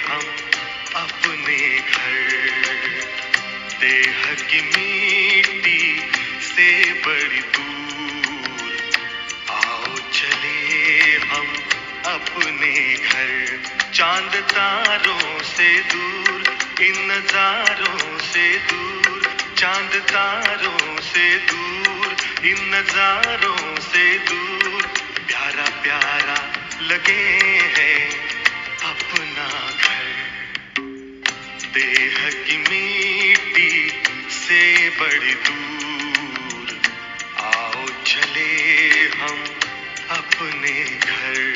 हम अपने घर। देह की मिट्टी से बड़ी दूर, आओ चले हम अपने घर। चांद तारों से दूर, इन नजारों से दूर, चांद तारों से दूर, इन नजारों से दूर, प्यारा प्यारा लगे है अपना घर। देह की मिट्टी से बड़ी दूर, आओ चले हम अपने घर।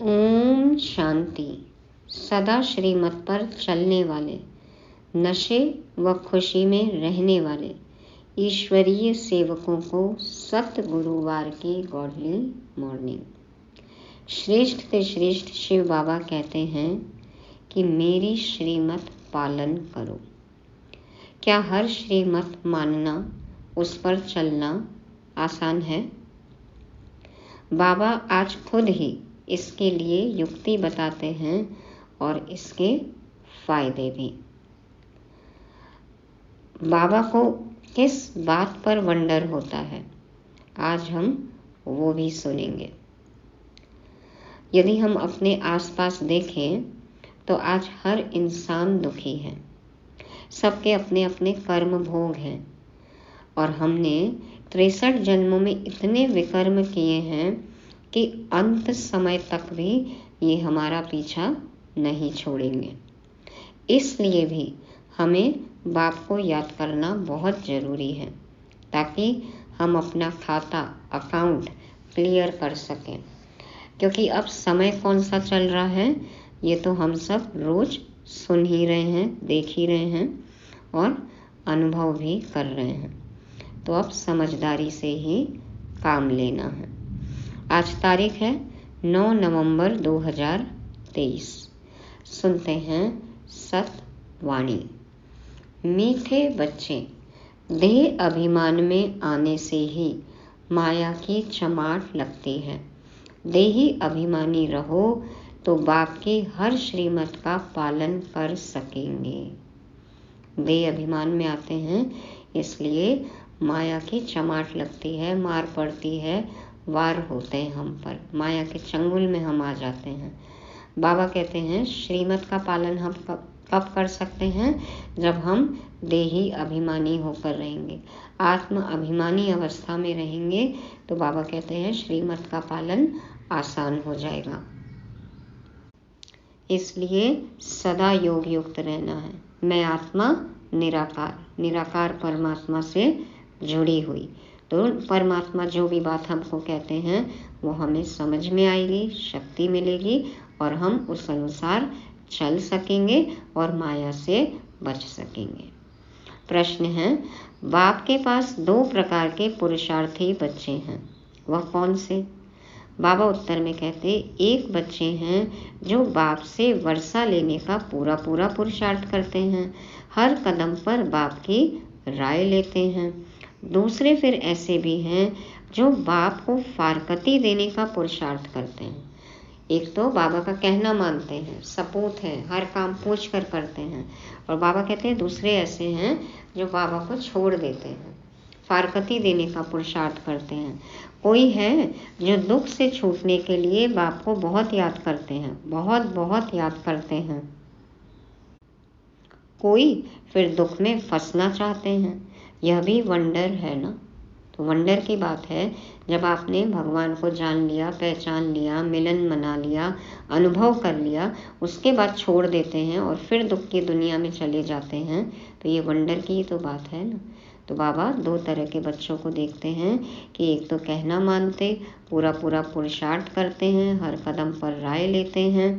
ओम शांति। सदा श्रीमत पर चलने वाले, नशे व खुशी में रहने वाले ईश्वरीय सेवकों को सत गुरुवार की गॉडली मॉर्निंग। श्रेष्ठ से श्रेष्ठ शिव बाबा कहते हैं कि मेरी श्रीमत पालन करो। क्या हर श्रीमत मानना, उस पर चलना आसान है? बाबा आज खुद ही इसके लिए युक्ति बताते हैं और इसके फायदे भी। बाबा को किस बात पर वंडर होता है, आज हम वो भी सुनेंगे। यदि हम अपने आसपास देखें तो आज हर इंसान दुखी है। सबके अपने अपने कर्म भोग हैं और हमने 63 जन्मों में इतने विकर्म किए हैं कि अंत समय तक भी ये हमारा पीछा नहीं छोड़ेंगे। इसलिए भी हमें बाप को याद करना बहुत ज़रूरी है ताकि हम अपना खाता अकाउंट क्लियर कर सकें। क्योंकि अब समय कौन सा चल रहा है ये तो हम सब रोज़ सुन ही रहे हैं, देख ही रहे हैं और अनुभव भी कर रहे हैं। तो अब समझदारी से ही काम लेना है। आज तारीख है 9 नवंबर 2023। सुनते हैं सतवाणी। मीठे बच्चे, देह अभिमान में आने से ही माया की चमाट लगती है। देही अभिमानी रहो तो बाप की हर श्रीमत का पालन कर सकेंगे। देह अभिमान में आते हैं इसलिए माया की चमाट लगती है, मार पड़ती है, वार होते हैं हम पर, माया के चंगुल में हम आ जाते हैं। बाबा कहते हैं श्रीमत का पालन हम कब कर सकते हैं? जब हम देही अभिमानी होकर रहेंगे, आत्म अभिमानी अवस्था में रहेंगे तो बाबा कहते हैं श्रीमत का पालन आसान हो जाएगा। इसलिए सदा योग युक्त रहना है। मैं आत्मा निराकार, निराकार परमात्मा से जुड़ी हुई, तो परमात्मा जो भी बात हमको कहते हैं वो हमें समझ में आएगी, शक्ति मिलेगी और हम उस अनुसार चल सकेंगे और माया से बच सकेंगे। प्रश्न है, बाप के पास 2 प्रकार के पुरुषार्थी बच्चे हैं, वह कौन से? बाबा उत्तर में कहते, एक बच्चे हैं जो बाप से वर्षा लेने का पूरा पूरा पुरुषार्थ करते हैं, हर कदम पर बाप की राय लेते हैं। दूसरे फिर ऐसे भी हैं जो बाप को फारकती देने का पुरुषार्थ करते हैं। एक तो बाबा का कहना मानते हैं, सपूत हैं, हर काम पूछ कर करते हैं, और बाबा कहते हैं दूसरे ऐसे हैं जो बाबा को छोड़ देते हैं, फारकती देने का पुरुषार्थ करते हैं। कोई है जो दुख से छूटने के लिए बाप को बहुत याद करते हैं, बहुत बहुत याद करते हैं। कोई फिर दुख में फंसना चाहते हैं। यह भी वंडर है ना। तो वंडर की बात है, जब आपने भगवान को जान लिया, पहचान लिया, मिलन मना लिया, अनुभव कर लिया, उसके बाद छोड़ देते हैं और फिर दुख की दुनिया में चले जाते हैं, तो ये वंडर की तो बात है ना। तो बाबा दो तरह के बच्चों को देखते हैं कि एक तो कहना मानते, पूरा पुरुषार्थ करते हैं, हर कदम पर राय लेते हैं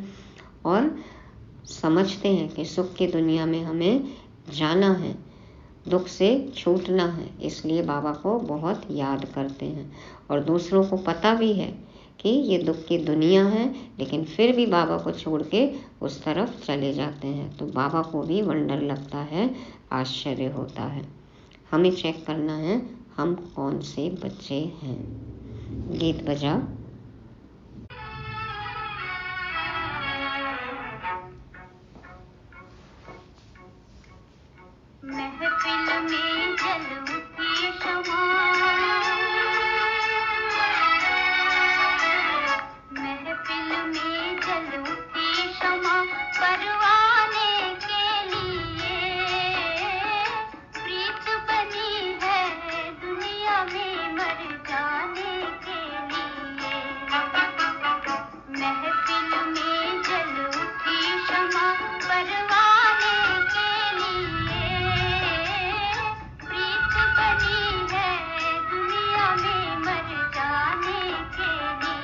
और समझते हैं कि सुख की दुनिया में हमें जाना है, दुख से छूटना है, इसलिए बाबा को बहुत याद करते हैं। और दूसरों को पता भी है कि ये दुख की दुनिया है, लेकिन फिर भी बाबा को छोड़ के उस तरफ चले जाते हैं। तो बाबा को भी वंडर लगता है, आश्चर्य होता है। हमें चेक करना है हम कौन से बच्चे हैं। गीत बजा। महफिल में जल उठी शमा, महफिल में जल उठी शमा, परवाने के लिए प्रीत बनी है दुनिया में मर जाने के लिए। महफिल में जल उठी शमा, परवाने के लिए प्रीत बनी है दुनिया में मर जाने के लिए।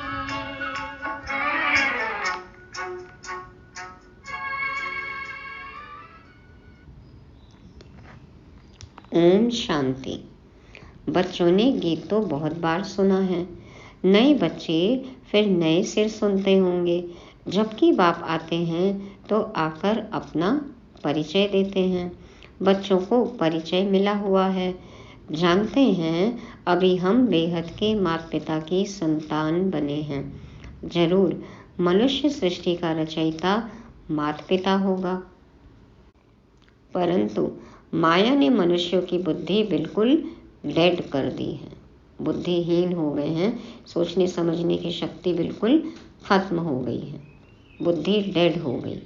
ओम शांति। बच्चों ने गीत तो बहुत बार सुना है, नए बच्चे फिर नए सिर सुनते होंगे। जबकि बाप आते हैं तो आकर अपना परिचय देते हैं। बच्चों को परिचय मिला हुआ है, जानते हैं अभी हम बेहद के माता पिता की संतान बने हैं। जरूर मनुष्य सृष्टि का रचयिता माता पिता होगा, परंतु माया ने मनुष्यों की बुद्धि बिल्कुल डेड कर दी है। बुद्धिहीन हो गए हैं, सोचने समझने की शक्ति बिल्कुल खत्म हो गई है, बुद्धि डेड हो गई।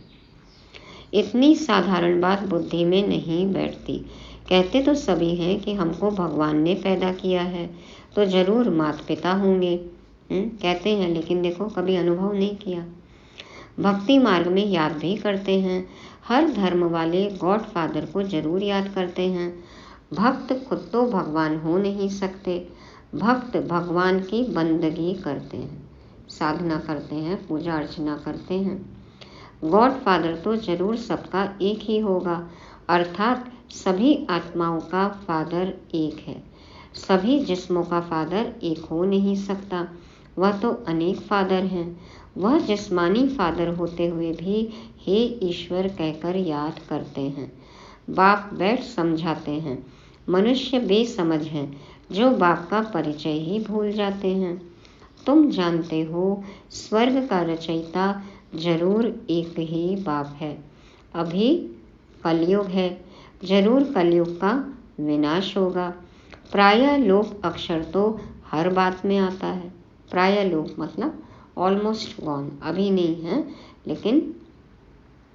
इतनी साधारण बात बुद्धि में नहीं बैठती। कहते तो सभी हैं कि हमको भगवान ने पैदा किया है, तो जरूर माता पिता होंगे, कहते हैं, लेकिन देखो कभी अनुभव नहीं किया। भक्ति मार्ग में याद भी करते हैं, हर धर्म वाले गॉड फादर को जरूर याद करते हैं। भक्त खुद तो भगवान हो नहीं सकते, भक्त भगवान की बंदगी करते हैं, साधना करते हैं, पूजा अर्चना करते हैं। गॉड फादर तो जरूर सबका एक ही होगा, अर्थात सभी आत्माओं का फादर एक है। सभी जिस्मों का फादर एक हो नहीं सकता, वह तो अनेक फादर हैं। वह जिस्मानी फादर होते हुए भी हे ईश्वर कहकर याद करते हैं। बाप बैठ समझाते हैं। मनुष्य बेसमझ हैं जो बाप का परिचय ही भूल जाते हैं। तुम जानते हो स्वर्ग का रचयिता जरूर एक ही बाप है। अभी कलयुग है, जरूर कलयुग का विनाश होगा। प्रायः लोप अक्षर तो हर बात में आता है। प्रायः लोप मतलब ऑलमोस्ट गॉन, अभी नहीं है लेकिन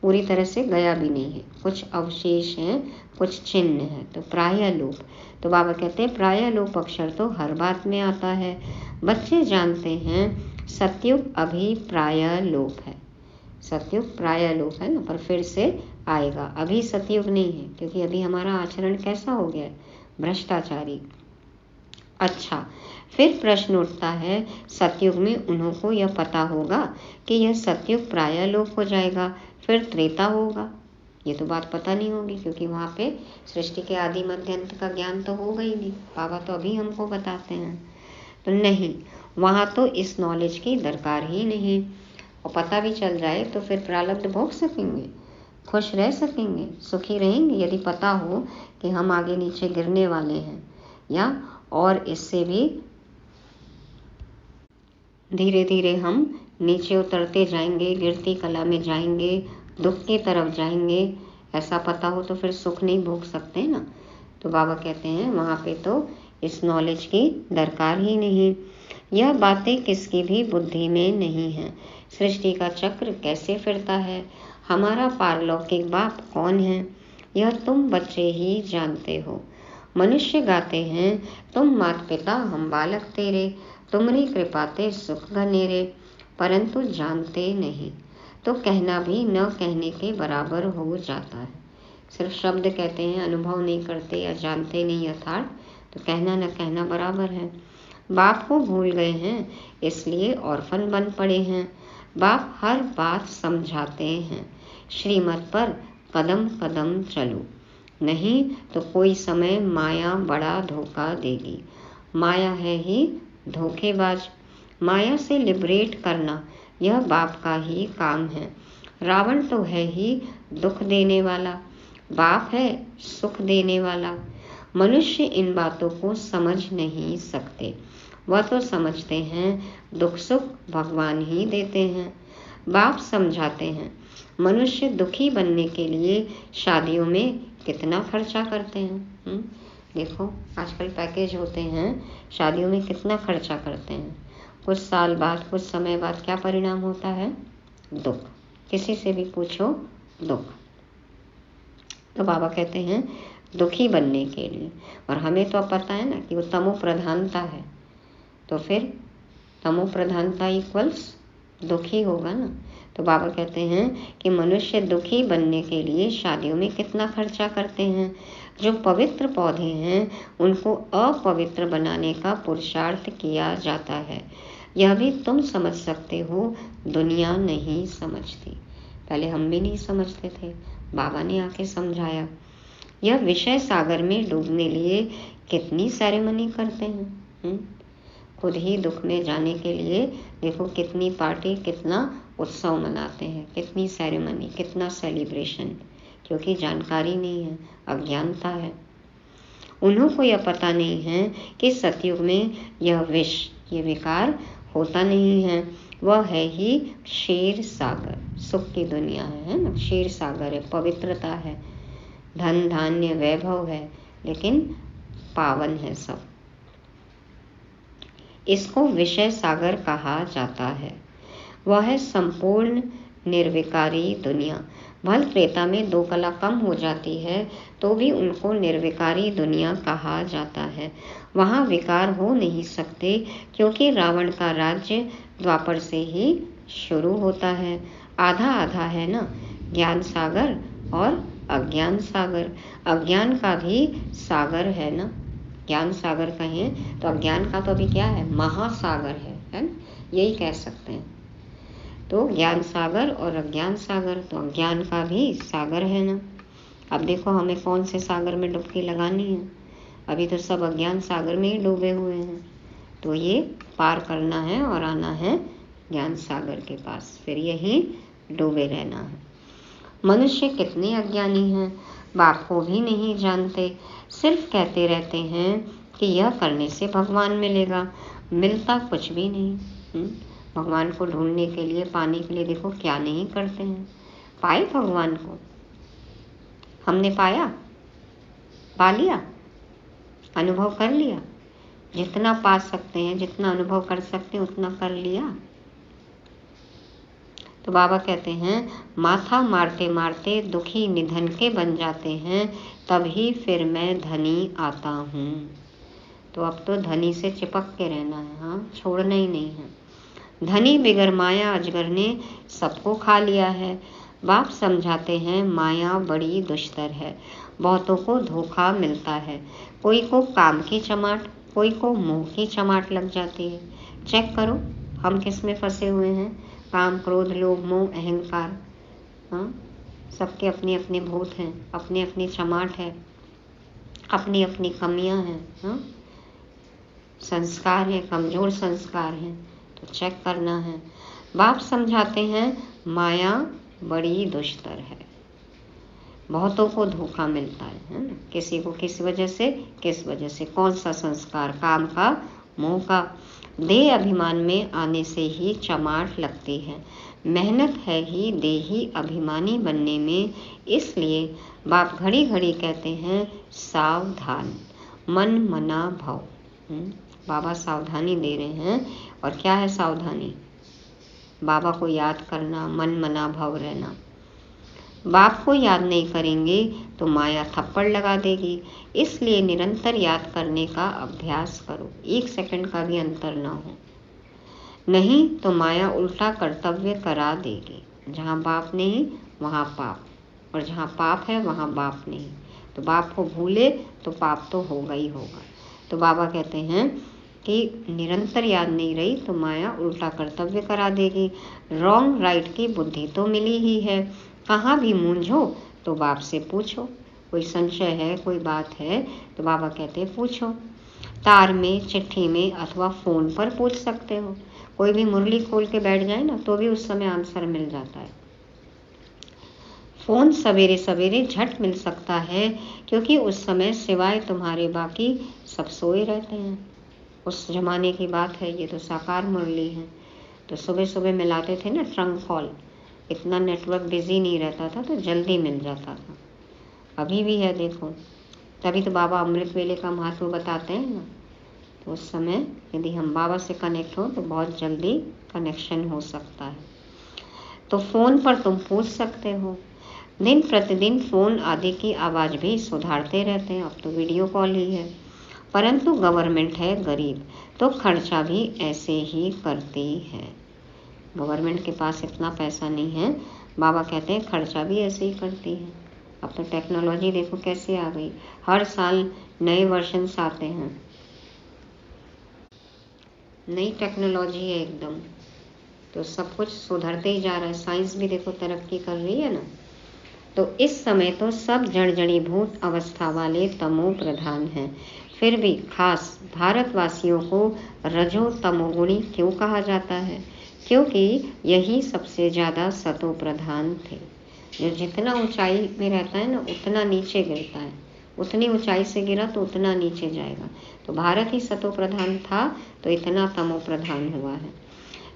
पूरी तरह से गया भी नहीं है, कुछ अवशेष हैं, कुछ चिन्ह है, तो प्रायः लोप। तो बाबा कहते हैं प्रायः लोप अक्षर तो हर बात में आता है। बच्चे जानते हैं सतयुग अभी प्रायः लोप है, सतयुग प्रायः लोप है ना, पर फिर से आएगा। अभी सतयुग नहीं है, क्योंकि अभी हमारा आचरण कैसा हो गया है, भ्रष्टाचारी। अच्छा, फिर प्रश्न उठता है सतयुग में उन्हों को यह पता होगा कि यह सतयुग प्रायः लोप हो जाएगा, फिर त्रेता होगा। ये तो बात पता नहीं होगी, क्योंकि वहाँ पे सृष्टि के आदि मध्य अंत का ज्ञान तो होगा ही नहीं। बाबा तो अभी हमको बताते हैं, तो नहीं, वहाँ तो इस नॉलेज की दरकार ही नहीं। और पता भी चल जाए तो फिर प्रारब्ध भोग सकेंगे, खुश रह सकेंगे, सुखी रहेंगे, यदि पता हो कि हम आगे नीचे गिरने वाले हैं, या और इससे भी धीरे धीरे हम नीचे उतरते जाएंगे, गिरती कला में जाएंगे, दुख की तरफ जाएंगे, ऐसा पता हो तो फिर सुख नहीं भोग सकते ना। तो बाबा कहते हैं वहाँ पे तो इस नॉलेज की दरकार ही नहीं। यह बातें किसकी भी बुद्धि में नहीं है। सृष्टि का चक्र कैसे फिरता है, हमारा पारलौकिक बाप कौन है, यह तुम बच्चे ही जानते हो। मनुष्य गाते हैं तुम माता पिता हम बालक तेरे, तुम्हारी कृपा ते सुख घनेरे, परंतु जानते नहीं तो कहना भी न कहने के बराबर हो जाता है। सिर्फ शब्द कहते हैं, अनुभव नहीं करते या जानते नहीं यथार्थ, तो कहना न कहना बराबर है। बाप को भूल गए हैं, इसलिए ऑर्फन बन पड़े हैं। बाप हर बात समझाते हैं, श्रीमत पर कदम कदम चलो, नहीं तो कोई समय माया बड़ा धोखा देगी। माया है ही धोखेबाज। माया से लिबरेट करना यह बाप का ही काम है। रावण तो है ही दुख देने वाला, बाप है सुख देने वाला। मनुष्य इन बातों को समझ नहीं सकते। वह तो समझते हैं दुख सुख भगवान ही देते हैं। बाप समझाते हैं, मनुष्य दुखी बनने के लिए शादियों में कितना खर्चा करते हैं। देखो आजकल पैकेज होते हैं, शादियों में कितना खर्चा करते हैं। कुछ साल बाद, कुछ समय बाद क्या परिणाम होता है? दुख। किसी से भी पूछो, दुख। तो बाबा कहते हैं दुखी बनने के लिए, और हमें तो अब पता है ना कि वो तमो प्रधानता है, तो फिर तमो प्रधानता इक्वल्स दुखी होगा ना। तो बाबा कहते हैं कि मनुष्य दुखी बनने के लिए शादियों में कितना खर्चा करते हैं। जो पवित्र पौधे हैं उनको अपवित्र बनाने का पुरुषार्थ किया जाता है। यह भी तुम समझ सकते हो, दुनिया नहीं समझती। पहले हम भी नहीं समझते थे, बाबा ने आके समझाया। यह विषय सागर में डूबने लिए कितनी सेरेमनी करते हैं। खुद ही दुख में जाने के लिए देखो कितनी पार्टी, कितना उत्सव मनाते हैं, कितनी सेरेमनी, कितना सेलिब्रेशन, क्योंकि जानकारी नहीं है, अज्ञानता है। उन्हों को यह पता नहीं है कि सतयुग में यह विष, ये विकार होता नहीं है। वह है ही क्षीर सागर, सुख की दुनिया है ना। क्षीर सागर है, पवित्रता है, धन धान्य वैभव है, लेकिन पावन है सब। इसको विषय सागर कहा जाता है। वह है संपूर्ण निर्विकारी दुनिया। भल त्रेता में 2 कला कम हो जाती है तो भी उनको निर्विकारी दुनिया कहा जाता है। वहाँ विकार हो नहीं सकते, क्योंकि रावण का राज्य द्वापर से ही शुरू होता है। आधा आधा है ना, ज्ञान सागर और अज्ञान सागर। अज्ञान का भी सागर है ना। ज्ञान सागर कहें तो अज्ञान का तो अभी क्या है, महासागर है ना, यही कह सकते हैं। तो ज्ञान सागर और अज्ञान सागर, तो अज्ञान का भी सागर है ना। अब देखो हमें कौन से सागर में डुबकी लगानी है। अभी तो सब अज्ञान सागर में ही डूबे हुए हैं, तो ये पार करना है और आना है ज्ञान सागर के पास, फिर यही डूबे रहना है। मनुष्य कितने अज्ञानी हैं, बाप को भी नहीं जानते, सिर्फ कहते रहते हैं कि यह करने से भगवान मिलेगा। मिलता कुछ भी नहीं। भगवान को ढूंढने के लिए, पाने के लिए देखो क्या नहीं करते हैं। पाए भगवान को? हमने पाया? पा लिया? अनुभव कर लिया? जितना पा सकते हैं, जितना अनुभव कर सकते हैं, उतना कर लिया। तो बाबा कहते हैं माथा मारते मारते दुखी निधन के बन जाते हैं, तभी फिर मैं धनी आता हूँ। तो अब तो धनी से चिपक के रहना है, हाँ, छोड़ना ही नहीं है। धनी बिगर माया अजगर ने सबको खा लिया है। बाप समझाते हैं माया बड़ी दुष्टर है, बहुतों को धोखा मिलता है। कोई को काम की चमाट, कोई को मुंह की चमाट लग जाती है। चेक करो हम किस में फंसे हुए हैं। काम, क्रोध, लोभ, मोह, अहंकार, हाँ, सबके अपने अपने भूत हैं, अपनी अपनी चमाट है, अपनी अपनी कमियां हैं, हाँ, संस्कार है, कमजोर संस्कार हैं, तो चेक करना है। बाप समझाते हैं माया बड़ी दुष्टर है, बहुतों को धोखा मिलता है ना। किसी को किस वजह से, किस वजह से, कौन सा संस्कार, काम का, मोह का। देह अभिमान में आने से ही चमाट लगती है। मेहनत है ही देही अभिमानी बनने में, इसलिए बाप घड़ी घड़ी कहते हैं सावधान, मन मना भव। बाबा सावधानी दे रहे हैं, और क्या है सावधानी? बाबा को याद करना, मन मना भव रहना। बाप को याद नहीं करेंगे तो माया थप्पड़ लगा देगी, इसलिए निरंतर याद करने का अभ्यास करो, 1 सेकंड का भी अंतर ना हो, नहीं तो माया उल्टा कर्तव्य करा देगी। जहाँ बाप नहीं वहाँ पाप, और जहाँ पाप है वहाँ बाप नहीं। तो बाप को भूले तो पाप तो होगा ही होगा। तो बाबा कहते हैं कि निरंतर याद नहीं रही तो माया उल्टा कर्तव्य करा देगी। रॉन्ग राइट की बुद्धि तो मिली ही है, कहाँ भी मूंझो तो बाप से पूछो। कोई संशय है, कोई बात है तो बाबा कहते हैं पूछो। तार में, चिट्ठी में अथवा फ़ोन पर पूछ सकते हो। कोई भी मुरली खोल के बैठ जाए ना तो भी उस समय आंसर मिल जाता है। फ़ोन सवेरे सवेरे झट मिल सकता है क्योंकि उस समय सिवाय तुम्हारे बाकी सब सोए रहते हैं। उस जमाने की बात है, ये तो साकार मुरली है। तो सुबह सुबह मिलाते थे ना ट्रंक कॉल, इतना नेटवर्क बिजी नहीं रहता था तो जल्दी मिल जाता था। अभी भी है देखो, तभी तो बाबा अमृत वेले का महत्व बताते हैं ना। तो उस समय यदि हम बाबा से कनेक्ट हो तो बहुत जल्दी कनेक्शन हो सकता है। तो फ़ोन पर तुम पूछ सकते हो। दिन प्रतिदिन फ़ोन आदि की आवाज़ भी सुधारते रहते हैं, अब तो वीडियो कॉल ही है। परंतु गवर्नमेंट है गरीब तो खर्चा भी ऐसे ही करती है। गवर्नमेंट के पास इतना पैसा नहीं है, बाबा कहते हैं खर्चा भी ऐसे ही करती है। अब तो टेक्नोलॉजी देखो कैसे आ गई, हर साल नए वर्जन्स आते हैं, नई टेक्नोलॉजी है एकदम। तो सब कुछ सुधरते ही जा रहा है, साइंस भी देखो तरक्की कर रही है ना। तो इस समय तो सब जड़जड़ीभूत अवस्था वाले तमो प्रधान हैं। फिर भी खास भारतवासियों को रजो तमोगुणी क्यों कहा जाता है? क्योंकि यही सबसे ज़्यादा सतो प्रधान थे। जो जितना ऊंचाई में रहता है ना उतना नीचे गिरता है, उतनी ऊंचाई से गिरा तो उतना नीचे जाएगा। तो भारत ही सतो प्रधान था तो इतना तमो प्रधान हुआ है।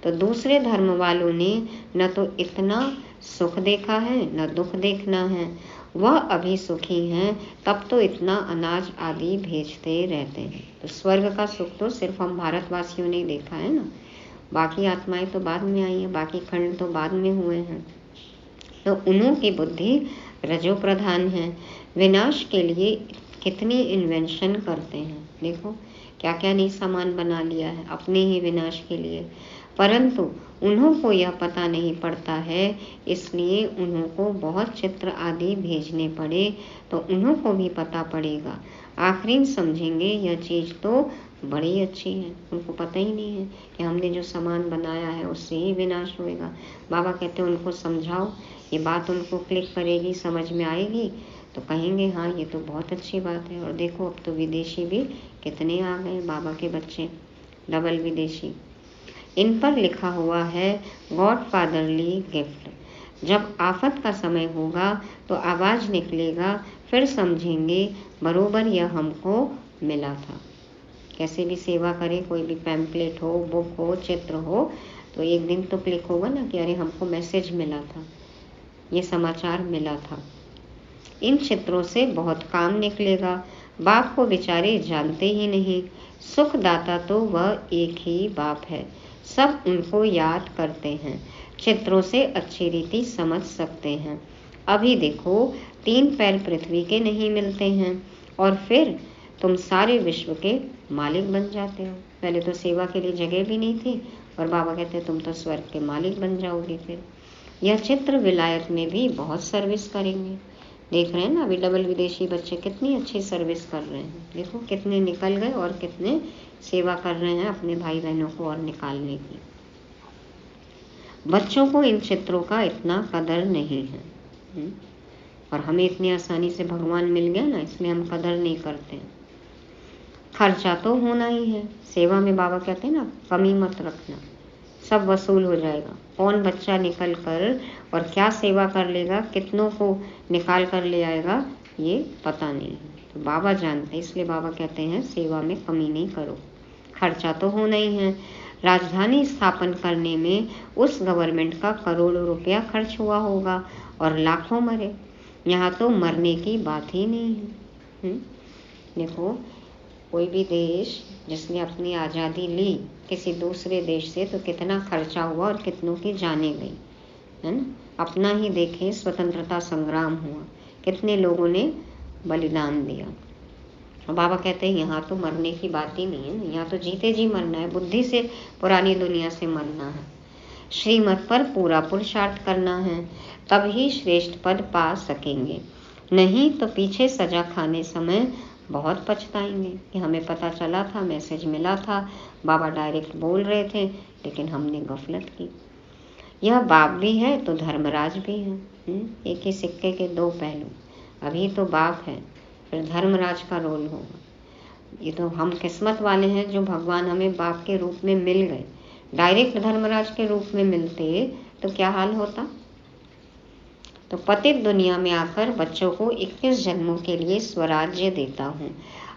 तो दूसरे धर्म वालों ने न तो इतना सुख देखा है न दुख देखना है, वह अभी सुखी हैं तब तो इतना अनाज आदि भेजते रहते हैं। तो स्वर्ग का सुख तो सिर्फ हम भारतवासियों ने देखा है ना, बाकी आत्माएं तो बाद में आई हैं, बाकी खंड तो बाद में हुए हैं। तो उन्हों की बुद्धि रजो प्रधान है। विनाश के लिए कितनी इन्वेंशन करते हैं, देखो क्या क्या नई सामान बना लिया है अपने ही विनाश के लिए। परंतु उन्हों को यह पता नहीं पड़ता है, इसलिए उन्हों को बहुत चित्र आदि भेजने पड़े तो उन्हों को भी पता पड़ेगा। आखिरी समझेंगे यह चीज़ तो बड़ी अच्छी है, उनको पता ही नहीं है कि हमने जो सामान बनाया है उससे ही विनाश होएगा। बाबा कहते हैं उनको समझाओ, ये बात उनको क्लिक करेगी, समझ में आएगी तो कहेंगे हाँ ये तो बहुत अच्छी बात है। और देखो अब तो विदेशी भी कितने आ गए, बाबा के बच्चे डबल विदेशी। इन पर लिखा हुआ है गॉड फादरली गिफ्ट। जब आफत का समय होगा तो आवाज़ निकलेगा, फिर समझेंगे बरोबर यह हमको मिला था। कैसे भी सेवा करें, कोई भी पैम्पलेट हो, बुक हो, चित्र हो, तो एक दिन तो क्लिक होगा ना कि अरे हमको मैसेज मिला था, ये समाचार मिला था। इन चित्रों से बहुत काम निकलेगा। बाप को बेचारे जानते ही नहीं, सुखदाता तो वह एक ही बाप है, सब उनको याद करते हैं, चित्रों से अच्छी रीति समझ सकते हैं। अभी देखो 3 पैर पृथ्वी के नहीं मिलते हैं और फिर तुम सारे विश्व के मालिक बन जाते हो। पहले तो सेवा के लिए जगह भी नहीं थी और बाबा कहते तुम तो स्वर्ग के मालिक बन जाओगे। फिर यह चित्र विलायत में भी बहुत सर्विस करेंगे। देख रहे हैं ना अभी डबल विदेशी बच्चे कितनी अच्छी सर्विस कर रहे हैं, देखो कितने निकल गए और कितने सेवा कर रहे हैं अपने भाई बहनों को और निकालने की। बच्चों को इन चित्रों का इतना कदर नहीं है और हमें इतनी आसानी से भगवान मिल गया ना, इसलिए हम कदर नहीं करते हैं। खर्चा तो होना ही है, सेवा में बाबा कहते हैं ना कमी मत रखना, सब वसूल हो जाएगा। कौन बच्चा निकल कर और क्या सेवा कर लेगा, कितनों को निकाल कर ले आएगा ये पता नहीं है, तो बाबा जानते हैं। इसलिए बाबा कहते हैं सेवा में कमी नहीं करो, खर्चा तो होना ही है। राजधानी स्थापन करने में उस गवर्नमेंट का करोड़ों रुपया खर्च हुआ होगा और लाखों मरे, यहाँ तो मरने की बात ही नहीं है। देखो कोई भी देश जिसने अपनी आज़ादी ली किसी दूसरे देश से तो कितना खर्चा हुआ और कितनों की जाने गई, है ना। अपना ही देखें, स्वतंत्रता संग्राम हुआ, कितने लोगों ने बलिदान दिया। और बाबा कहते हैं यहाँ तो मरने की बात ही नहीं है, यहाँ तो जीते जी मरना है, बुद्धि से पुरानी दुनिया से मरना है, श्रीमत पर पूरा पुरुषार्थ करना है। तभी श्रेष्ठ पद पा सकेंगे, नहीं तो पीछे सजा खाने समय बहुत पछताएंगे कि हमें पता चला था, मैसेज मिला था, बाबा डायरेक्ट बोल रहे थे, लेकिन हमने गफलत की। यह बाप भी है तो धर्मराज भी है। एक ही सिक्के के दो पहलू। अभी तो बाप है, फिर धर्मराज का रोल होगा। ये तो हम किस्मत वाले हैं जो भगवान हमें बाप के रूप में मिल गए। डायरेक्ट धर्मराज के रूप में मिलते तो क्या हाल होता। तो पतित दुनिया में आकर बच्चों को 21 जन्मों के लिए स्वराज्य देता हूँ।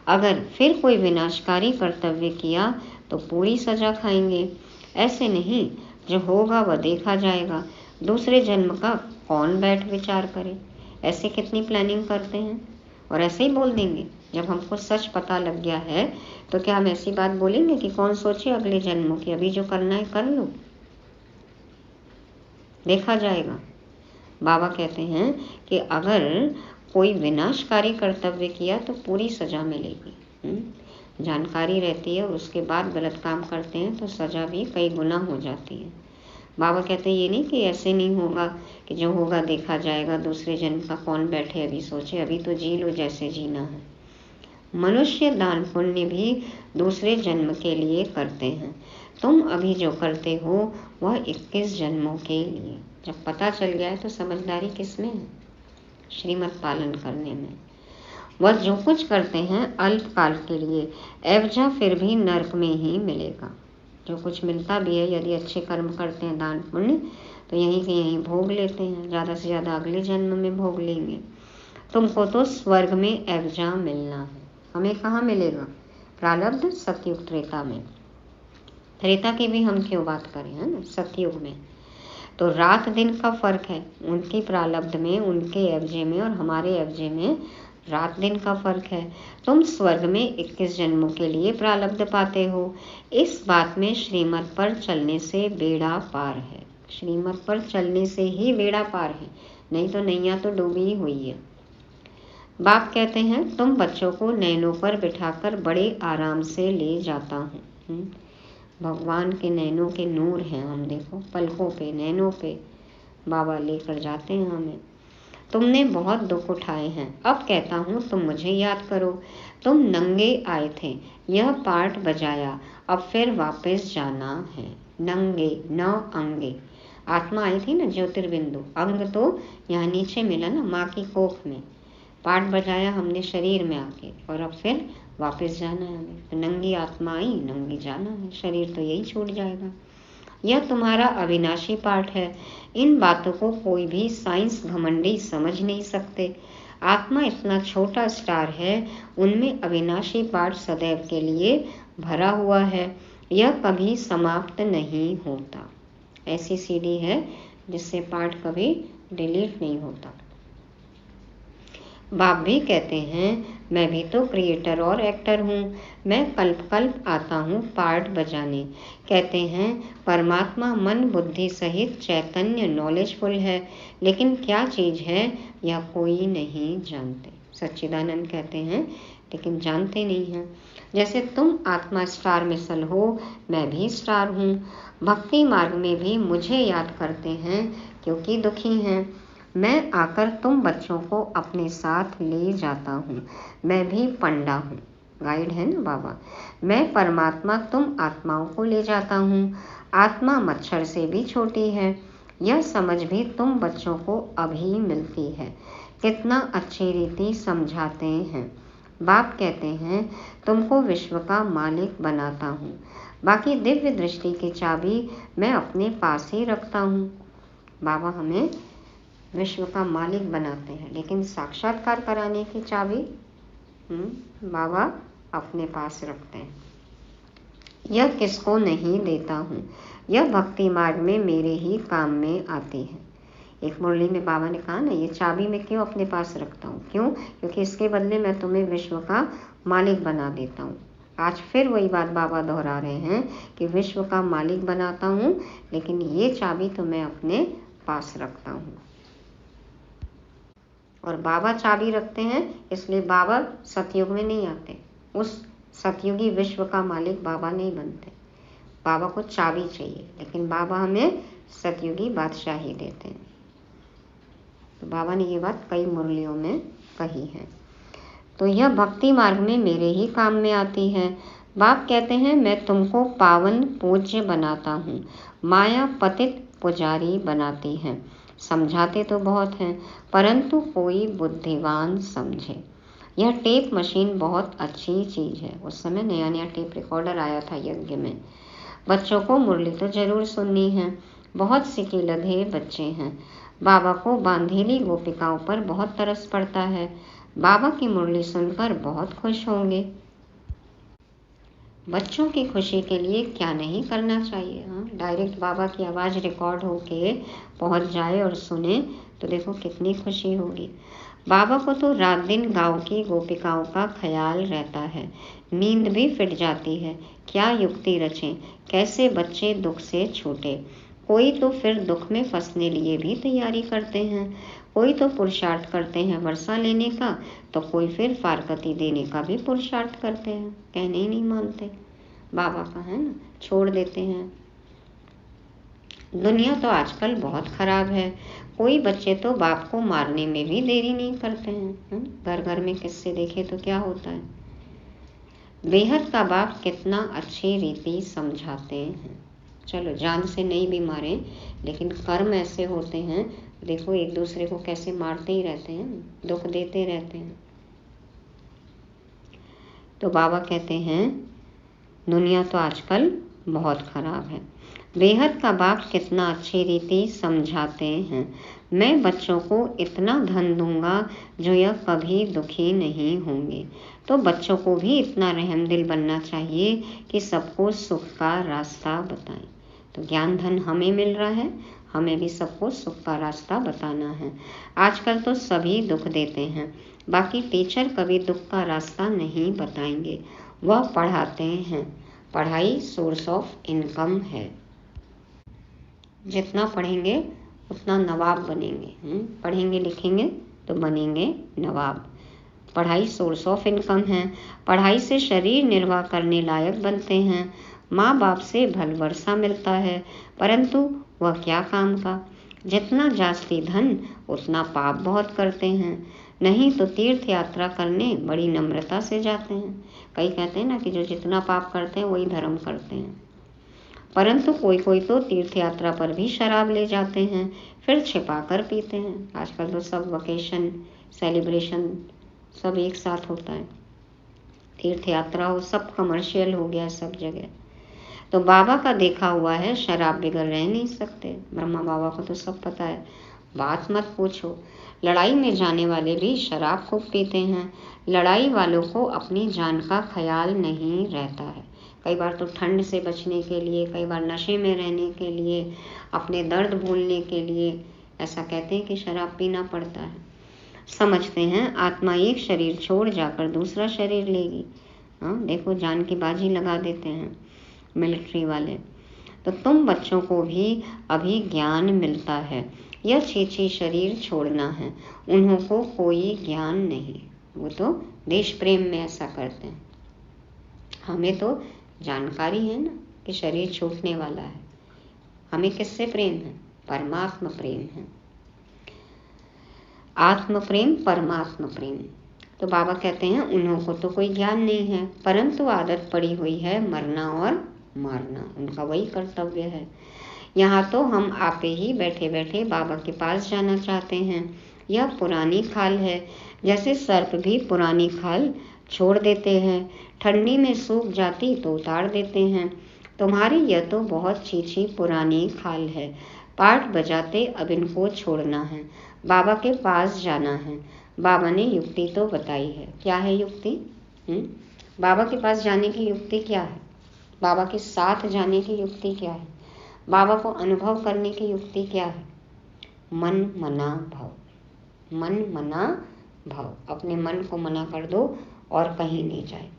अगर फिर कोई विनाशकारी कर्तव्य किया तो पूरी सजा खाएंगे। ऐसे नहीं, जो होगा वह देखा जाएगा। दूसरे जन्म का कौन बैठ विचार करे। ऐसे कितनी प्लानिंग करते हैं और ऐसे ही बोल देंगे। जब हमको सच पता लग गया है तो क्या हम ऐसी बात बोलेंगे कि कौन सोचे अगले जन्मों की, अभी जो करना है कर लो, देखा जाएगा। बाबा कहते हैं कि अगर कोई विनाशकारी कर्तव्य किया तो पूरी सजा मिलेगी। जानकारी रहती है और उसके बाद गलत काम करते हैं तो सजा भी कई गुना हो जाती है। बाबा कहते हैं ये नहीं कि ऐसे नहीं होगा कि जो होगा देखा जाएगा, दूसरे जन्म का कौन बैठे अभी सोचे, अभी तो जी लो जैसे जीना है। मनुष्य दान पुण्य भी दूसरे जन्म के लिए करते हैं। तुम अभी जो करते हो वह 21 जन्मों के लिए। जब पता चल गया है तो समझदारी किसमें है? श्रीमत पालन करने में। वह जो कुछ करते हैं अल्पकाल के लिए, एवजा फिर भी नरक में ही मिलेगा। जो कुछ मिलता भी है, यदि अच्छे कर्म करते हैं, दान पुण्य, तो यहीं के यहीं भोग लेते हैं। ज़्यादा से ज़्यादा अगले जन्म में भोग लेंगे। तुमको तो स्वर्ग में एवजा मिलना है। हमें कहाँ मिलेगा? प्रारब्ध सतयुग त्रेता में। त्रेता की भी हम क्यों बात करें, है ना, सतयुग में तो रात दिन का फर्क है। उनकी प्रारब्ध में, उनके एवजे में और हमारे एवजे में रात दिन का फर्क है। तुम स्वर्ग में 21 जन्मों के लिए प्रारब्ध पाते हो। इस बात में श्रीमत पर चलने से बेड़ा पार है। श्रीमत पर चलने से ही बेड़ा पार है, नहीं तो नैया तो डूबी ही हुई है। बाप कहते हैं तुम बच्चों को नैनों पर बिठाकर बड़े आराम से ले जाता हूँ। भगवान के नैनों के नूर हैं हम, देखो पलकों पे, नैनों पे बाबा लेकर जाते हैं हमें। तुमने बहुत दुख उठाए हैं, अब कहता हूँ तुम मुझे याद करो। तुम नंगे आए थे, यह पाठ बजाया, अब फिर वापस जाना है। नंगे न अंगे, आत्मा आई थी ना ज्योतिर्बिंदु, अंग तो यहाँ नीचे मिला ना, माँ की कोख में। पाठ बजाया हमने शरीर में आके, और अब फिर वापस जाना है हमें। तो नंगी आत्मा आई, नंगी जाना है, शरीर तो यही छूट जाएगा। यह तुम्हारा अविनाशी पाठ है। इन बातों को कोई भी साइंस घमंडी समझ नहीं सकते। आत्मा इतना छोटा स्टार है, उनमें अविनाशी पाठ सदैव के लिए भरा हुआ है। यह कभी समाप्त नहीं होता। ऐसी सीडी है जिससे पाठ कभी डिलीट नहीं होता। बाप भी कहते हैं मैं भी तो क्रिएटर और एक्टर हूँ। मैं कल्प कल्प आता हूँ पार्ट बजाने। कहते हैं परमात्मा मन बुद्धि सहित चैतन्य नॉलेजफुल है, लेकिन क्या चीज़ है यह कोई नहीं जानते। सच्चिदानंद कहते हैं लेकिन जानते नहीं हैं। जैसे तुम आत्मा स्टार मिसल हो, मैं भी स्टार हूँ। भक्ति मार्ग में भी मुझे याद करते हैं क्योंकि दुखी हैं। मैं आकर तुम बच्चों को अपने साथ ले जाता हूँ। मैं भी पंडा हूँ, गाइड है ना बाबा। मैं परमात्मा तुम आत्माओं को ले जाता हूँ। आत्मा मच्छर से भी छोटी है, यह समझ भी तुम बच्चों को अभी मिलती है। कितना अच्छी रीति समझाते हैं। बाप कहते हैं तुमको विश्व का मालिक बनाता हूँ, बाकी दिव्य दृष्टि की चाबी मैं अपने पास ही रखता हूँ। बाबा हमें विश्व का मालिक बनाते हैं, लेकिन साक्षात्कार कराने की चाबी बाबा अपने पास रखते हैं। यह किसको नहीं देता हूँ, यह भक्ति मार्ग में मेरे ही काम में आती है। एक मुरली में बाबा ने कहा ना, ये चाबी मैं क्यों अपने पास रखता हूँ, क्यों? क्योंकि इसके बदले मैं तुम्हें विश्व का मालिक बना देता हूँ। आज फिर वही बात बाबा दोहरा रहे हैं कि विश्व का मालिक बनाता हूँ, लेकिन ये चाबी तो मैं अपने पास रखता हूँ। और बाबा चाबी रखते हैं, इसलिए बाबा सतयुग में नहीं आते। उस सतयुगी विश्व का मालिक बाबा नहीं बनते। बाबा को चाबी चाहिए, लेकिन बाबा हमें सतयुगी बादशाही देते हैं। तो बाबा ने ये बात कई मुरलियों में कही है। तो यह भक्ति मार्ग में मेरे ही काम में आती है। बाप कहते हैं मैं तुमको पावन पूज्य बनाता हूँ, माया पतित पुजारी बनाती है। समझाते तो बहुत हैं, परंतु कोई बुद्धिमान समझे। यह टेप मशीन बहुत अच्छी चीज़ है। उस समय नया नया टेप रिकॉर्डर आया था यज्ञ में। बच्चों को मुरली तो जरूर सुननी है। बहुत से लधे बच्चे हैं। बाबा को बांधेली गोपिकाओं पर बहुत तरस पड़ता है। बाबा की मुरली सुनकर बहुत खुश होंगे। बच्चों की खुशी के लिए क्या नहीं करना चाहिए। डायरेक्ट बाबा की आवाज़ रिकॉर्ड होके पहुंच जाए और सुने तो देखो कितनी खुशी होगी। बाबा को तो रात दिन गांव की गोपिकाओं का ख्याल रहता है। नींद भी फिट जाती है। क्या युक्ति रचें, कैसे बच्चे दुख से छूटे। कोई तो फिर दुख में फंसने लिए भी तैयारी करते हैं। कोई तो पुरुषार्थ करते हैं वर्षा लेने का, तो कोई फिर फारकती देने का भी पुरुषार्थ करते हैं। कहने ही नहीं मानते बाबा का, है ना, छोड़ देते हैं। दुनिया तो आजकल बहुत खराब है। कोई बच्चे तो बाप को मारने में भी देरी नहीं करते हैं। घर घर में किस्से देखे तो क्या होता है। बेहद का बाप कितना अच्छी रीति समझाते हैं। चलो जान से नहीं भी मारे, लेकिन कर्म ऐसे होते हैं, देखो एक दूसरे को कैसे मारते ही रहते हैं, दुख देते रहते हैं। तो बाबा कहते हैं दुनिया तो आजकल बहुत खराब है। बेहद का बाप कितना अच्छी रीति समझाते हैं। मैं बच्चों को इतना धन दूंगा जो यह कभी दुखी नहीं होंगे। तो बच्चों को भी इतना रहम दिल बनना चाहिए कि सबको सुख का रास्ता बताएं। तो ज्ञान धन हमें मिल रहा है, हमें भी सबको सुख का रास्ता बताना है। आजकल तो सभी दुख देते हैं, बाकी टीचर कभी दुख का रास्ता नहीं बताएंगे, वह पढ़ाते हैं। पढ़ाई सोर्स ऑफ इनकम है। जितना पढ़ेंगे उतना नवाब बनेंगे। पढ़ेंगे लिखेंगे तो बनेंगे नवाब। पढ़ाई सोर्स ऑफ इनकम है। पढ़ाई से शरीर निर्वाह करने लायक बनते हैं। माँ बाप से भल वर्षा मिलता है, परंतु वह क्या काम का। जितना जास्ती धन उतना पाप बहुत करते हैं। नहीं तो तीर्थ यात्रा करने बड़ी नम्रता से जाते हैं। कई कहते हैं ना कि जो जितना पाप करते हैं वही धर्म करते हैं, परंतु कोई कोई तो तीर्थ यात्रा पर भी शराब ले जाते हैं, फिर छिपा कर पीते हैं। आजकल तो सब वकेशन सेलिब्रेशन सब एक साथ होता है। तीर्थ यात्रा हो, सब कमर्शियल हो गया सब जगह। तो बाबा का देखा हुआ है, शराब बगैर रह नहीं सकते। ब्रह्मा बाबा को तो सब पता है, बात मत पूछो। लड़ाई में जाने वाले भी शराब खूब पीते हैं। लड़ाई वालों को अपनी जान का ख्याल नहीं रहता है। कई बार तो ठंड से बचने के लिए, कई बार नशे में रहने के लिए, अपने दर्द भूलने के लिए ऐसा कहते हैं कि शराब पीना पड़ता है। समझते हैं आत्मा एक शरीर छोड़ जाकर दूसरा शरीर लेगी। देखो जान की बाजी लगा देते हैं मिलिट्री वाले। तो तुम बच्चों को भी अभी ज्ञान मिलता है, यह छीछी शरीर छोड़ना है। उन्हों को कोई ज्ञान नहीं, वो तो देश प्रेम में ऐसा करते हैं। हमें तो जानकारी है ना कि शरीर छूटने वाला है। हमें किससे प्रेम है? परमात्मा प्रेम है। आत्म प्रेम, परमात्मा प्रेम। तो बाबा कहते हैं उन्हों को तो कोई ज्ञान नहीं है, परंतु आदत पड़ी हुई है मरना और मारना, उनका वही कर्तव्य है। यहाँ तो हम आपे ही बैठे बैठे बाबा के पास जाना चाहते हैं। यह पुरानी खाल है, जैसे सर्प भी पुरानी खाल छोड़ देते हैं, ठंडी में सूख जाती तो उतार देते हैं। तुम्हारी यह तो बहुत छीछी पुरानी खाल है। पाठ बजाते अब इनको छोड़ना है, बाबा के पास जाना है। बाबा ने युक्ति तो बताई है। क्या है युक्ति? बाबा के पास जाने की युक्ति क्या है? बाबा के साथ जाने की युक्ति क्या है? बाबा को अनुभव करने की युक्ति क्या है? मन मना भाव। मन मना भाव, अपने मन को मना कर दो और कहीं नहीं जाए,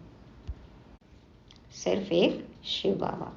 सिर्फ एक शिव बाबा।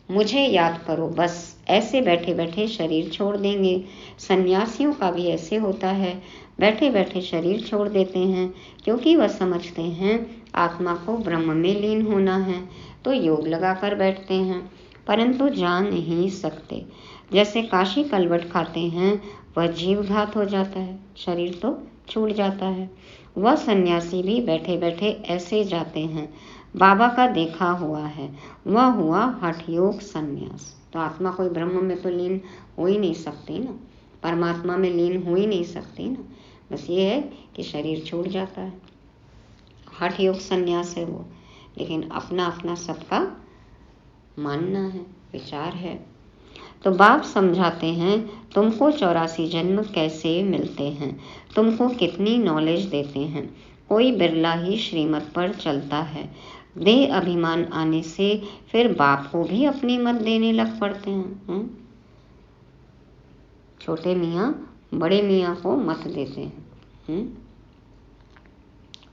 मुझे याद करो, बस ऐसे बैठे बैठे शरीर छोड़ देंगे। सन्यासियों का भी ऐसे होता है, बैठे बैठे शरीर छोड़ देते हैं, क्योंकि वह समझते हैं आत्मा को ब्रह्म में लीन होना है, तो योग लगा कर बैठते हैं, परंतु जा नहीं सकते। जैसे काशी कलवट खाते हैं वह जीव घात हो जाता है, शरीर तो छूट जाता है। वह सन्यासी भी बैठे बैठे ऐसे जाते हैं। बाबा का देखा हुआ है, वह हुआ हठ योग संन्यास। तो आत्मा कोई ब्रह्म में तो लीन हो ही नहीं सकती ना, परमात्मा में लीन हो ही नहीं सकती ना। बस ये है कि शरीर छूट जाता है, हठ योग संन्यास है वो। लेकिन अपना अपना सबका मानना है, विचार है। तो बाप समझाते हैं तुमको 84 जन्म कैसे मिलते हैं, तुमको कितनी नॉलेज देते हैं। कोई बिरला ही श्रीमत पर चलता है। देह अभिमान आने से फिर बाप को भी अपनी मत देने लग पड़ते हैं। छोटे मियाँ बड़े मियाँ को मत देते हैं।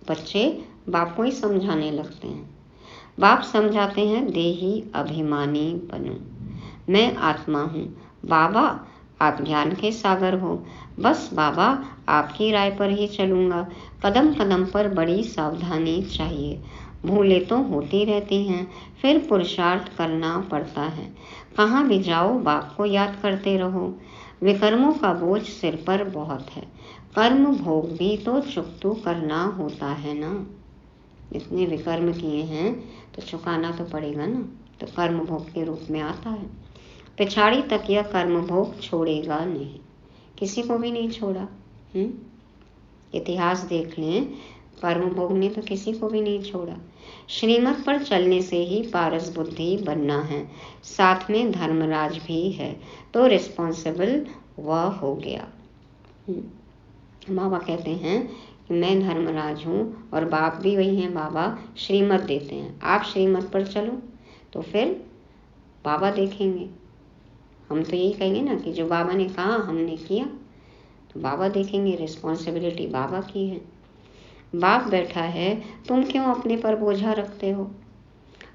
बच्चे बाप को ही समझाने लगते हैं। बाप समझाते हैं देही अभिमानी बनो, मैं आत्मा हूँ। बाबा आप ज्ञान के सागर हो, बस बाबा आपकी राय पर ही चलूँगा। कदम कदम पर बड़ी सावधानी चाहिए, भूलें तो होती रहती हैं, फिर पुरुषार्थ करना पड़ता है। कहाँ भी जाओ बाप को याद करते रहो। विकर्मों का बोझ सिर पर बहुत है, कर्म भोग भी तो चुकतू करना होता है ना। जितने विकर्म किए हैं तो चुकाना तो पड़ेगा ना, तो कर्म भोग के रूप में आता है। पिछाड़ी तक यह कर्म भोग छोड़ेगा नहीं, किसी को भी नहीं छोड़ा। इतिहास देख लें, कर्म भोग ने तो किसी को भी नहीं छोड़ा। श्रीमत पर चलने से ही पारस बुद्धि बनना है, साथ में धर्मराज भी है तो रिस्पॉन्सिबल वह हो गया। बाबा कहते हैं कि मैं धर्मराज हूँ और बाप भी वही हैं। बाबा श्रीमत देते हैं, आप श्रीमत पर चलो तो फिर बाबा देखेंगे। हम तो यही कहेंगे ना कि जो बाबा ने कहा हमने किया, तो बाबा देखेंगे, रिस्पॉन्सिबिलिटी बाबा की है। बाप बैठा है, तुम क्यों अपने पर बोझा रखते हो।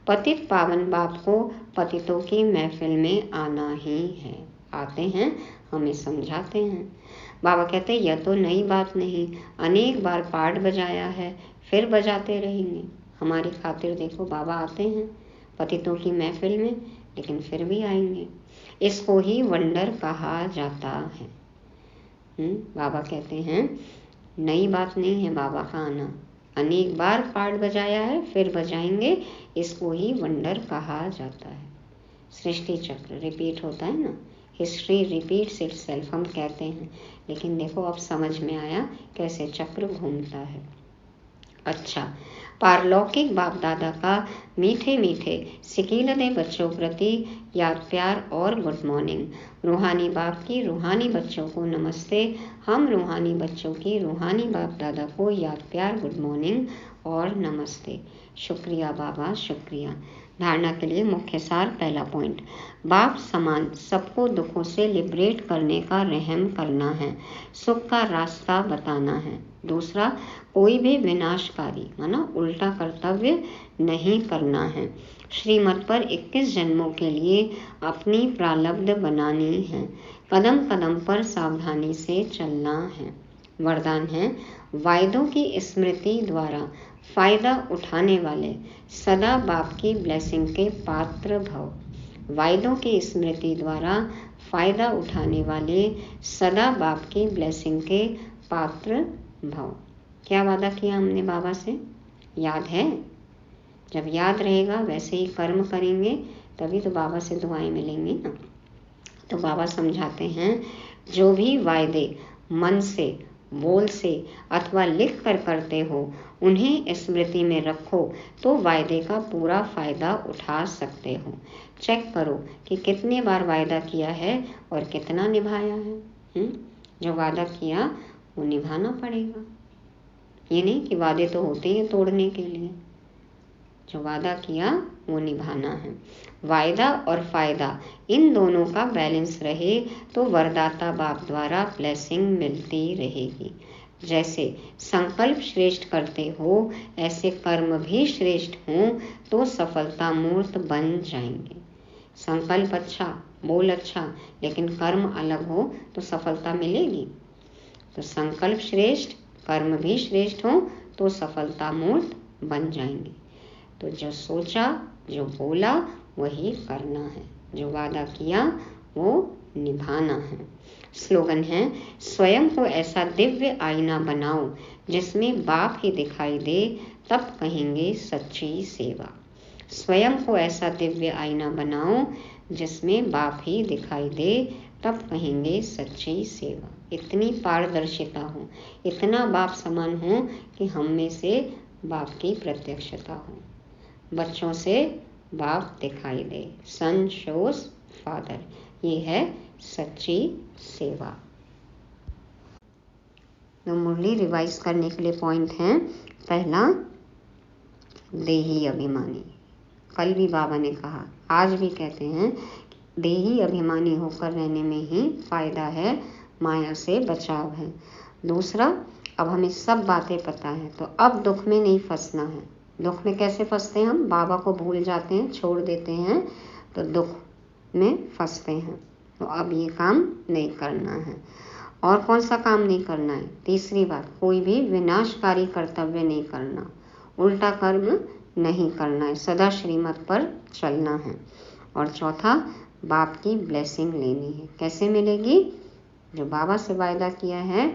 पतित पावन बाप को पतितों की महफिल में आना ही है। आते हैं, हमें समझाते हैं। बाबा कहते हैं यह तो नई बात नहीं, अनेक बार पाठ बजाया है, फिर बजाते रहेंगे। हमारी खातिर देखो बाबा आते हैं पतितों की महफिल में, लेकिन फिर भी आएंगे। इसको ही वंडर कहा जाता है। बाबा कहते हैं नई बात नहीं है बाबा का आना, अनेक बार पाठ बजाया है, फिर बजाएंगे, इसको ही वंडर कहा जाता है। सृष्टि चक्र रिपीट होता है ना, हिस्ट्री रिपीट्स इटसेल्फ हम कहते हैं, लेकिन देखो अब समझ में आया कैसे चक्र घूमता है। अच्छा, पारलौकिक बाप दादा का मीठे मीठे सिकीलदे बच्चों प्रति याद प्यार और गुड मॉर्निंग। रूहानी बाप की रूहानी बच्चों को नमस्ते। हम रूहानी बच्चों की रूहानी बाप दादा को याद प्यार, गुड मॉर्निंग और नमस्ते। शुक्रिया बाबा, शुक्रिया। धारणा के लिए मुख्य सार। पहला पॉइंट, बाप समान सबको दुखों से लिबरेट करने का रहम करना है, सुख का रास्ता बताना है। दूसरा, कोई भी विनाशकारी माना उल्टा कर्तव्य नहीं करना है। श्रीमत पर 21 जन्मों के लिए अपनी प्रारब्ध बनानी है। कदम कदम पर सावधानी से चलना है। वरदान है, वायदों की स्मृति द्वारा फायदा उठाने वाले सदा बाप की ब्लेसिंग के पात्र भव। वायदों की स्मृति द्वारा फायदा उठाने वाले सदा बाप की ब्लेसिंग के पात्र भव। क्या वादा किया हमने बाबा से, याद है? जब याद रहेगा वैसे ही कर्म करेंगे तभी तो बाबा से दुआएं मिलेंगी ना। तो बाबा समझाते हैं जो भी वायदे मन से, बोल से अथवा लिख कर करते हो उन्हें स्मृति में रखो तो वायदे का पूरा फायदा उठा सकते हो। चेक करो कि कितने बार वायदा किया है और कितना निभाया है। जो वादा किया वो निभाना पड़ेगा। ये नहीं कि वादे तो होते हैं तोड़ने के लिए, जो वादा किया वो निभाना है। वायदा और फायदा इन दोनों का बैलेंस रहे तो वरदाता बाप द्वारा ब्लेसिंग मिलती रहेगी। जैसे संकल्प श्रेष्ठ करते हो ऐसे कर्म भी श्रेष्ठ हों तो सफलता मूर्त बन जाएंगे। संकल्प अच्छा, बोल अच्छा, लेकिन कर्म अलग हो तो सफलता मिलेगी। तो संकल्प श्रेष्ठ, कर्म भी श्रेष्ठ हो तो सफलता मूर्त बन जाएंगे। तो जो सोचा, जो बोला वही करना है, जो वादा किया वो निभाना है। स्लोगन है, स्वयं को ऐसा दिव्य आईना बनाओ जिसमें बाप ही दिखाई दे, तब कहेंगे सच्ची सेवा। स्वयं को ऐसा दिव्य आईना बनाओ जिसमें बाप ही दिखाई दे, तब कहेंगे सच्ची सेवा। इतनी पारदर्शिता हो, इतना बाप समान हो कि हम में से बाप की प्रत्यक्षता हो, बच्चों से बाप दिखाई दे। सन शोस फादर, ये है सच्ची सेवा। तो मुरली रिवाइज करने के लिए पॉइंट हैं, पहला देही अभिमानी। कल भी बाबा ने कहा, आज भी कहते हैं, देही अभिमानी होकर रहने में ही फायदा है, माया से बचाव है। दूसरा, अब हमें सब बातें पता है तो अब दुख में नहीं फंसना है। दुख में कैसे फंसते हैं हम? बाबा को भूल जाते हैं, छोड़ देते हैं तो दुख में फंसते हैं। तो अब ये काम नहीं करना है। और कौन सा काम नहीं करना है? तीसरी बात, कोई भी विनाशकारी कर्तव्य नहीं करना, उल्टा कर्म नहीं करना है, सदा श्रीमत पर चलना है। और चौथा, बाप की ब्लेसिंग लेनी है। कैसे मिलेगी? जो बाबा से वायदा किया है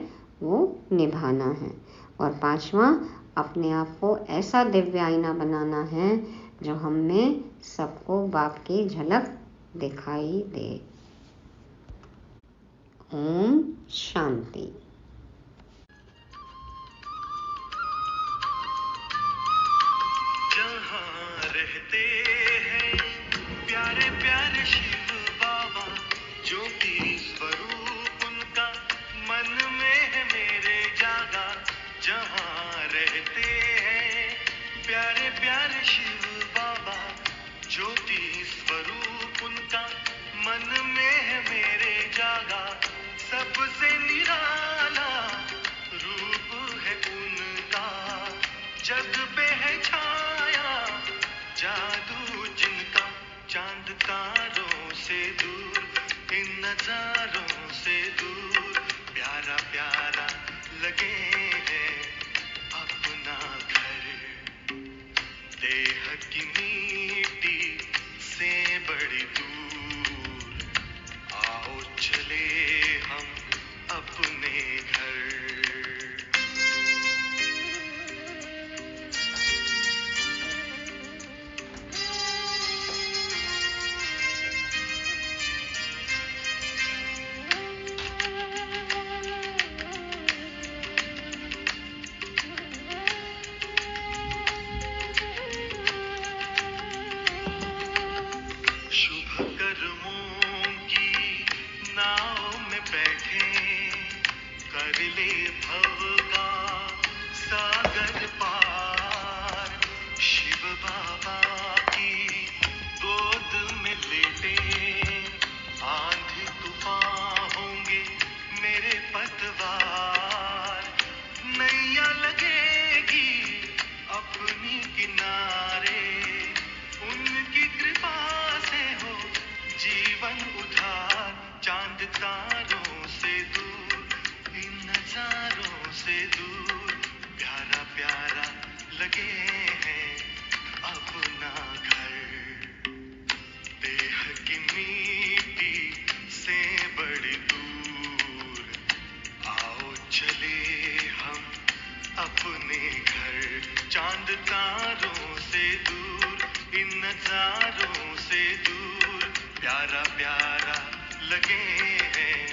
वो निभाना है। और पांचवा, अपने आप को ऐसा दिव्य आईना बनाना है जो हम में सबको बाप की झलक दिखाई दे। ओम शांति। जहाँ रहते हैं प्यारे प्यारे शिव बाबा, ज्योति स्वरूप उनका मन में है मेरे जागा। जहाँ रहते हैं प्यारे प्यारे शिव बाबा, ज्योति स्वरूप उनका मन में है मेरे जागा। सबसे निराला रूप है उनका, जग पे है छाया जादू जिनका। चांद तारों से दूर, इन नजारों से दूर, प्यारा प्यारा लगे है अपना घर। देह की मिट्टी से बड़ी दूर, आओ चले हम अपने घर। शुभ कर्मों की नाव में बैठे, कर ले भव का सागर पार। शिव बाबा की गोद में लेटे, आंधी तूफान होंगे मेरे पतवार। नैया लगेगी अपनी किनारे, उनकी कृपा से हो जीवन उधार। चांद तारों से दूर, इन नजारों से दूर, प्यारा प्यारा लगे हैं अपना घर। देह की मिट्टी से बड़ी दूर, आओ चले हम अपने घर। चांद तारों से दूर, इन नजारों से दूर, प्यारा प्यारा लगे हैं